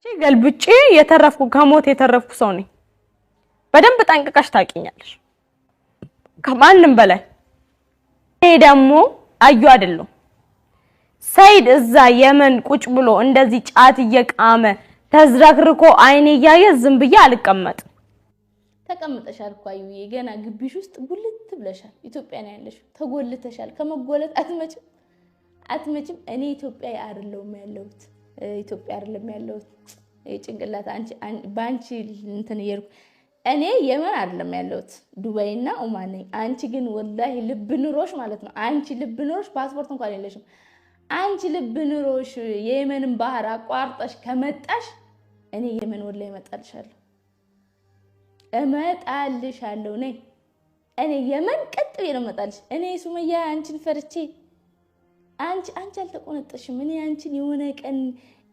ገልብጬ የተረፍኩ ከሞት የተረፍኩ ሰው ነኝ። በደንብ ጠንቅቀሽ ታውቂኛለሽ ከማንም በላይ። እኔ ደግሞ አዩ አይደለም ሰይድ እዛ የመን ቁጭ ብሎ እንደዚህ ጫት እየቃመ ተዝረክርኮ አይኔ ያየ ዝም ብዬ አልቀመጥም። ተቀምጠሻል እኮ አዩዬ፣ ገና ግቢሽ ውስጥ ጉልት ብለሻል። ኢትዮጵያ ነው ያለሽ፣ ተጎልተሻል። ከመጎለት አትመጭም። እኔ ኢትዮጵያ አይደለም ያለሁት፣ ኢትዮጵያ አይደለም ያለሁት። ጭንቅላት ባንቺ እንትን ይርኩ። እኔ የመን አይደለም ያለሁት፣ ዱባይና ኦማን ነኝ። አንቺ ግን ወላሂ ልብ ኑሮሽ ማለት ነው። አንቺ ልብ ኑሮሽ ፓስፖርት እንኳን የለሽም። አንቺ ልብ ኑሮሽ የየመንን ባህር አቋርጠሽ ከመጣሽ እኔ የመን ወላሂ እመጣልሻለሁ ነኝ። እኔ የመን ቀጥ ብዬ ነው እመጣልሽ። እኔ ሱመያ አንቺን ፈርቼ አንቺ አልተቆነጠሽም። እኔ አንቺን የሆነ ቀን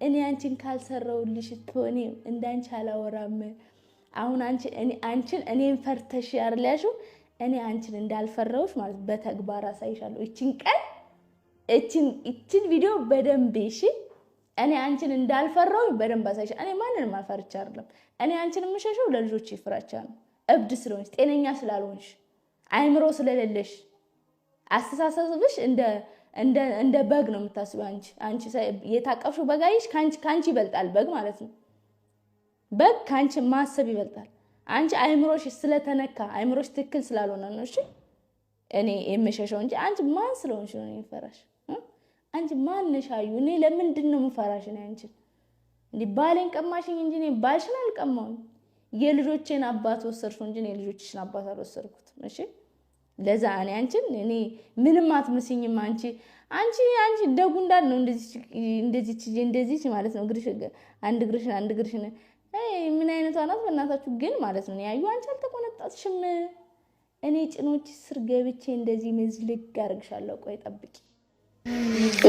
እኔ አንቺን ካልሰራውልሽ እኔ እንዳንቺ አላወራም። አሁን እኔን ፈርተሽ ያርላሽው እኔ አንቺን እንዳልፈራውሽ ማለት በተግባር አሳይሻለሁ። እቺን ቪዲዮ በደንብ እሺ። እኔ አንቺን እንዳልፈራው በደንብ አሳይሻለሁ። እኔ ማንንም አልፈርቻ አይደለም። እኔ አንቺን የምሸሸው ለልጆች ይፍራቻ ነው። እብድ ስለሆንሽ፣ ጤነኛ ስላልሆንሽ፣ አይምሮ ስለሌለሽ፣ አስተሳሰብሽ እንደ በግ ነው የምታስበው። አንቺ የታቀፍሽው በጋይሽ ካንቺ ይበልጣል። በግ ማለት ነው። በግ ካንቺ ማሰብ ይበልጣል። አንቺ አይምሮሽ ስለተነካ አይምሮሽ ትክክል ስላልሆነ ነው እሺ እኔ የምሸሸው እንጂ አንቺ ማን ስለሆንሽ ነው የምፈራሽ? አንቺ ማን ነሽ አዩ? እኔ ለምንድን ነው የምፈራሽ? እኔ አንቺ እንዴ ባሌን ቀማሽኝ እንጂ እኔ ባልሽን አልቀማውም። የልጆቼን አባት ወሰድሽው እንጂ እኔ የልጆችሽን አባት አልወሰድኩትም። እሺ ለዛ እኔ ምንም አትመስኝም። አንቺ ደጉ እንዳል ነው እንደዚህ ማለት ነው። አንድ ግርሽን ምን አይነቷ ናት በእናታችሁ ግን ማለት ነው። ያዩ አንቺ አልተቆነጣጥሽም። እኔ ጭኖች ስር ገብቼ እንደዚህ መዝልግ አርግሻለሁ። ቆይ ጠብቂ።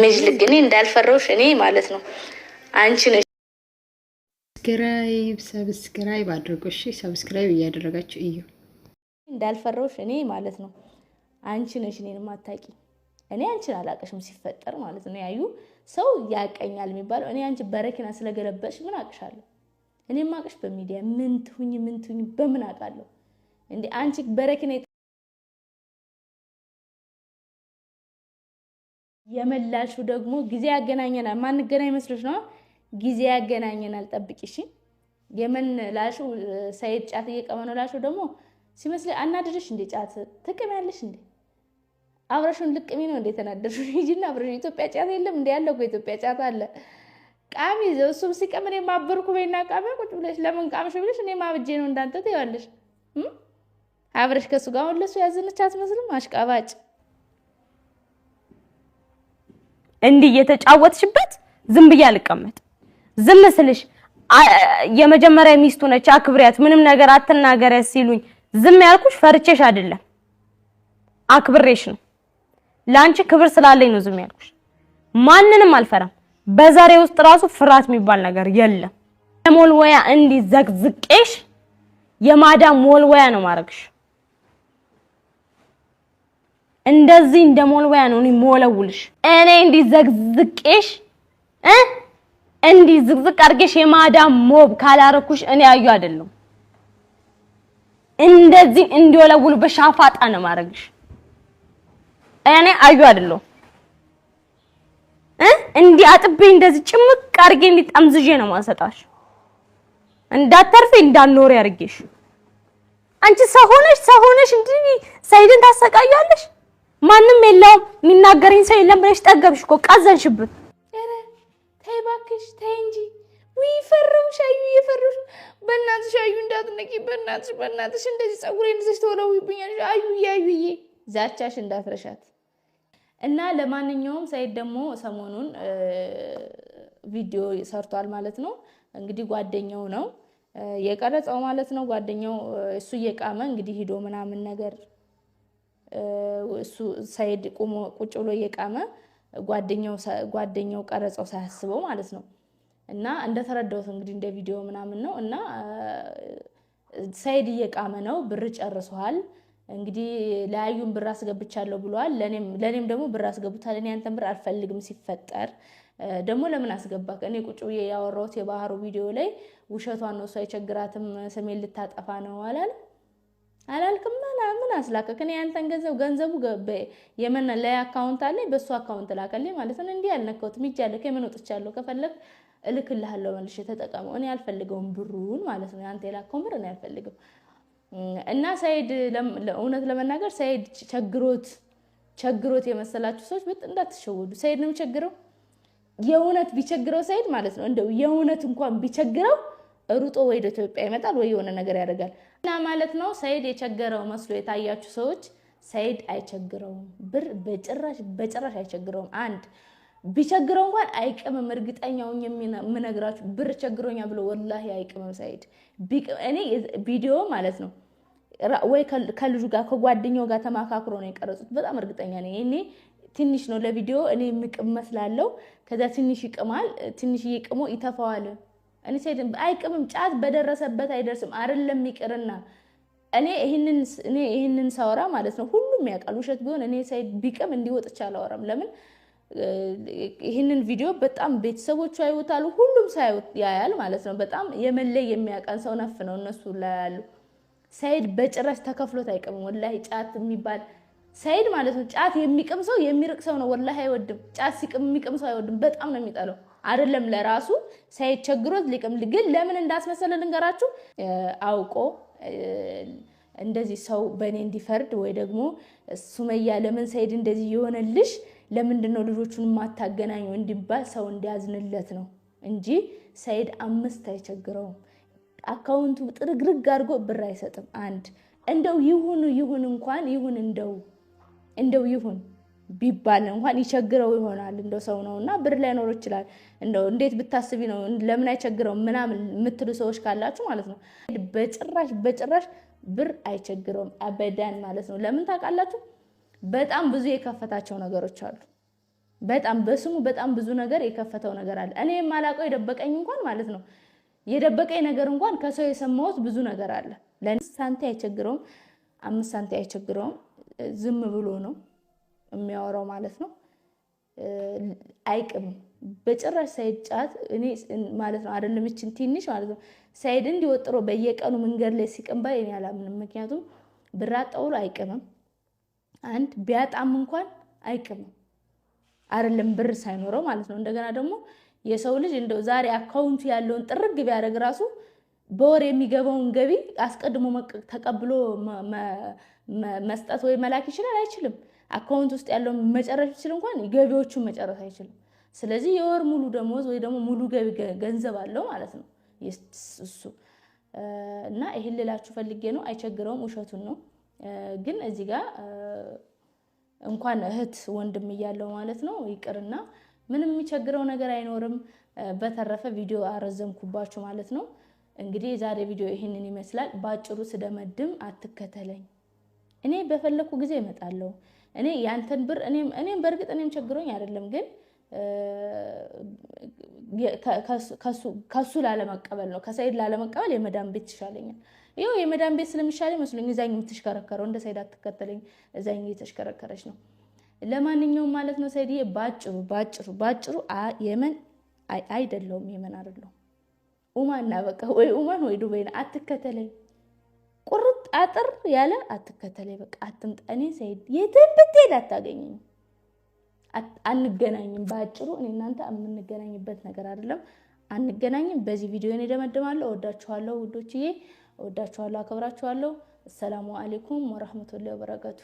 መዝልግ እኔ እንዳልፈራውሽ እኔ ማለት ነው። አንቺ ነሽ ሰብስክራይብ አድርጉ። እሺ ሰብስክራይብ እያደረጋችሁ እዩ። እንዳልፈራውሽ እኔ ማለት ነው። አንቺ ነሽ እኔን ማታቂ። እኔ አንቺን አላቀሽም ሲፈጠር ማለት ነው። ያዩ ሰው ያቀኛል የሚባለው እኔ አንቺ በረኪና ስለገለበጥሽ ምን አቅሻለሁ? እኔ ማቅሽ በሚዲያ ምን ትሁኝ በምን አቃለሁ እንዴ? አንቺ በረኪና የመላሹ ደግሞ ጊዜ ያገናኘናል። ማን ገናኝ መስሎሽ ነው? ጊዜ ያገናኘናል። ጠብቂ እሺ። የመን ላሹ ሰይድ ጫት እየቀመ ነው። ላሹ ደግሞ ሲመስል አናድርሽ እንዴ? ጫት ትቀሚያለሽ እንዴ? አብረሽን ልቅሚ ነው እንዴ? ተናደርሽ ሂጂና አብረሽ ኢትዮጵያ ጫት የለም እንዴ? ያለው ኢትዮጵያ ጫት አለ። ቃሚ እሱም ሲቀመን የማበርኩ በይና ቃሚ ቁጭ ብለሽ ለምን ቃምሽ ብለሽ እኔ ማብጄ ነው እንዳንተ ትይዋለሽ። አብረሽ ከሱ ጋር አሁን ለሱ ያዘነች አትመስልም? አሽቃባጭ እንዲህ እየተጫወትሽበት ዝም ብዬ አልቀመጥ። ዝም ስልሽ የመጀመሪያ ሚስቱ ነች አክብሪያት፣ ምንም ነገር አትናገሪያት ሲሉኝ ዝም ያልኩሽ ፈርቼሽ አይደለም አክብሬሽ ነው። ላንቺ ክብር ስላለኝ ነው ዝም ያልኩሽ። ማንንም አልፈራም። በዛሬ ውስጥ ራሱ ፍርሃት የሚባል ነገር የለም። ሞልወያ እንዲህ ዘቅዝቄሽ የማዳም ሞልወያ ነው ማረግሽ። እንደዚህ እንደሞልወያ ነው እኔ ሞለውልሽ። እኔ እንዲህ ዘቅዝቄሽ እንዲህ ዝቅዝቅ አድርጌሽ የማዳም ሞብ ካላረኩሽ እኔ አዩ አይደለም። እንደዚህ እንዲወለውል በሻፋጣ ነው ማረግሽ። እኔ አዩ አይደለም። እንዲህ አጥቤ እንደዚህ ጭምቅ አድርጌ እንዲጠምዝዤ ነው ማሰጣሽ። እንዳተርፊ እንዳልኖር ያርጌሽ። አንቺ ሰው ሆነሽ እንዲህ ሰይድን ታሰቃያለሽ። ማንም የለውም የሚናገረኝ ሰው የለም ብለሽ ጠገብሽ እኮ ቀዘንሽብን። ተይ እባክሽ ተይ እንጂ ወይ ፈረምሽ አዩ ይፈረምሽ። በእናትሽ አዩ እንዳትነቂ በእናትሽ እንደዚህ ጸጉሬን እንደዚህ ተወለውይብኛል። አዩዬ ዛቻሽ እንዳትረሻት። እና ለማንኛውም ሰይድ ደግሞ ሰሞኑን ቪዲዮ ሰርቷል ማለት ነው። እንግዲህ ጓደኛው ነው የቀረጸው ማለት ነው። ጓደኛው እሱ እየቃመ እንግዲህ ሂዶ ምናምን ነገር እሱ ሰይድ ቁጭ ብሎ እየቃመ ጓደኛው ቀረጸው ሳያስበው ማለት ነው። እና እንደተረዳሁት እንግዲህ እንደ ቪዲዮ ምናምን ነው። እና ሰይድ እየቃመ ነው፣ ብር ጨርሷል። እንግዲህ ለአዩን ብር አስገብቻለሁ ብሏል። ለኔም ደግሞ ብር አስገቡታል። እኔ አንተን ብር አልፈልግም ሲፈጠር ደግሞ ለምን አስገባክ? እኔ ቁጭ ብዬ ያወራሁት የባህሩ ቪዲዮ ላይ ውሸቷን ነው እሷ አይቸግራትም ስሜን ልታጠፋ ነው አላልክም? ምን አስላከክ? እኔ ያንተን ገንዘቡ የመን ላይ አካውንት አለኝ በሱ አካውንት ላከልኝ ማለት ነው። እንዴ ያልነካሁትም ይቻለ ከምን ወጥቻለሁ? ከፈለክ እልክልሃለሁ መልሼ ተጠቀመው። እኔ አልፈልገውም ብሩን ማለት ነው። ያንተ የላከው ብር እኔ አልፈልገው። እና ሰይድ እውነት ለመናገር ሰይድ ቸግሮት የመሰላችሁ ሰዎች በጣም እንዳትሸወዱ። ሰይድ ነው የሚቸግረው። የእውነት ቢቸግረው ሰይድ ማለት ነው እንደው የእውነት እንኳን ቢቸግረው ሩጦ ወደ ኢትዮጵያ ይመጣል ወይ የሆነ ነገር ያደርጋል። እና ማለት ነው ሰይድ የቸገረው መስሎ የታያችሁ ሰዎች ሰይድ አይቸግረውም። ብር በጭራሽ አይቸግረውም። አንድ ቢቸግረው እንኳን አይቅምም። እርግጠኛው የምነግራችሁ ብር ቸግሮኛ ብሎ ወላሂ አይቅምም ሰይድ። እኔ ቪዲዮ ማለት ነው ወይ ከልጁ ጋር ከጓደኛው ጋር ተማካክሮ ነው የቀረጹት። በጣም እርግጠኛ ነኝ። እኔ ትንሽ ነው ለቪዲዮ እኔ ምቅም መስላለው። ከዛ ትንሽ ይቅማል፣ ትንሽ ይቅሞ ይተፋዋል። እኔ ሰይድ አይቅምም። ጫት በደረሰበት አይደርስም አይደለም ይቅርና እኔ ይሄንን ሳወራ ማለት ነው ሁሉም ያውቃል። ውሸት ቢሆን እኔ ሰይድ ቢቅም እንዲወጥቻ አላወራም። ለምን ይሄንን ቪዲዮ በጣም ቤተሰቦቹ አይወታሉ፣ ሁሉም ያያል ማለት ነው። በጣም የመለይ የሚያቀን ሰው ነፍ ነው እነሱ ላይ ያሉ። ሰይድ በጭራሽ ተከፍሎት አይቅምም። ወላሂ ጫት የሚባል ሰይድ ማለት ነው ጫት የሚቅም ሰው የሚርቅ ሰው ነው። ወላሂ አይወድም። ጫት ሲቅም የሚቅም ሰው አይወድም። በጣም ነው የሚጠላው። አይደለም ለራሱ ሰይድ ቸግሮት ሊቅም። ግን ለምን እንዳስመሰለ ልንገራችሁ። አውቆ እንደዚህ ሰው በእኔ እንዲፈርድ ወይ ደግሞ ሱመያ ለምን ሰይድ እንደዚህ የሆነልሽ ለምንድነው ልጆቹን ማታገናኘው እንዲባል ሰው እንዲያዝንለት ነው እንጂ ሰይድ 5 አይቸግረውም። አካውንቱ ጥርግርግ አድርጎ ብር አይሰጥም። አንድ እንደው ይሁን እንኳን ይሁን እንደው ይሁን ቢባል እንኳን ይቸግረው ይሆናል። እንደው ሰው ነውና ብር ላይኖር ይችላል። እንደው እንዴት ብታስቢ ነው ለምን አይቸግረው ምናምን የምትሉ ሰዎች ካላችሁ ማለት ነው በጭራሽ ብር አይቸግረውም አበዳን ማለት ነው። ለምን ታውቃላችሁ? በጣም ብዙ የከፈታቸው ነገሮች አሉ። በጣም በስሙ በጣም ብዙ ነገር የከፈተው ነገር አለ። እኔ የማላውቀው የደበቀኝ እንኳን ማለት ነው የደበቀኝ ነገር እንኳን ከሰው የሰማሁት ብዙ ነገር አለ። ለሳንቲ አይቸግረውም፣ 5 ሳንቲ አይቸግረውም። ዝም ብሎ ነው የሚያወራው ማለት ነው። አይቅምም በጭራሽ ሰይድ ጫት እኔ ማለት ነው አይደለም እቺን ትንሽ ማለት ነው ሰይድ እንዲወጥሮ በየቀኑ መንገድ ላይ ሲቀምባይ እኔ አላምንም። ምክንያቱም ብር አጣውሎ አይቅምም። አንድ ቢያጣም እንኳን አይቅምም። አይደለም ብር ሳይኖረው ማለት ነው። እንደገና ደግሞ የሰው ልጅ እንደው ዛሬ አካውንቱ ያለውን ጥርግ ቢያደርግ ራሱ በወር የሚገባውን ገቢ አስቀድሞ ተቀብሎ መስጠት ወይ መላክ ይችላል? አይችልም። አካውንት ውስጥ ያለውን መጨረስ ይችላል እንኳን ገቢዎቹን መጨረስ አይችልም። ስለዚህ የወር ሙሉ ደሞዝ ወይ ደግሞ ሙሉ ገቢ ገንዘብ አለው ማለት ነው እሱ። እና ይሄን ልላችሁ ፈልጌ ነው። አይቸግረውም፣ ውሸቱን ነው። ግን እዚህ ጋር እንኳን እህት ወንድም እያለው ማለት ነው ይቅርና ምንም የሚቸግረው ነገር አይኖርም። በተረፈ ቪዲዮ አረዘምኩባችሁ ማለት ነው። እንግዲህ የዛሬ ቪዲዮ ይሄንን ይመስላል። ባጭሩ ስደመድም አትከተለኝ። እኔ በፈለኩ ጊዜ እመጣለሁ። እኔ ያንተን ብር እኔም በእርግጥ እኔም ቸግሮኝ አይደለም፣ ግን ከሱ ላለመቀበል ነው። ከሰይድ ላለመቀበል የመዳን ቤት ይሻለኛል። ይኸው የመዳን ቤት ስለሚሻለኝ መስሎኝ እዛኝ የምትሽከረከረው እንደ ሰይድ አትከተለኝ። እዛኝ እየተሽከረከረች ነው። ለማንኛውም ማለት ነው ሰይድዬ ባጭሩ የመን አይደለሁም። የመን አይደለሁም። ኡማን በቃ ወይ ኡማን ወይ ዱባይ አትከተለኝ። ቁርጥ አጥር ያለ አትከተለኝ። በቃ አትምጣ። እኔ ሰይድ የትም ብትሄድ አታገኘኝም። አንገናኝም። ባጭሩ እኔ እናንተ የምንገናኝበት ነገር አይደለም። አንገናኝም። በዚህ ቪዲዮ እኔ ደመድማለሁ። እወዳችኋለሁ ውዶችዬ፣ እወዳችኋለሁ፣ አከብራችኋለሁ። ሰላሙ አለይኩም ወራህመቱላሂ ወበረካቱ።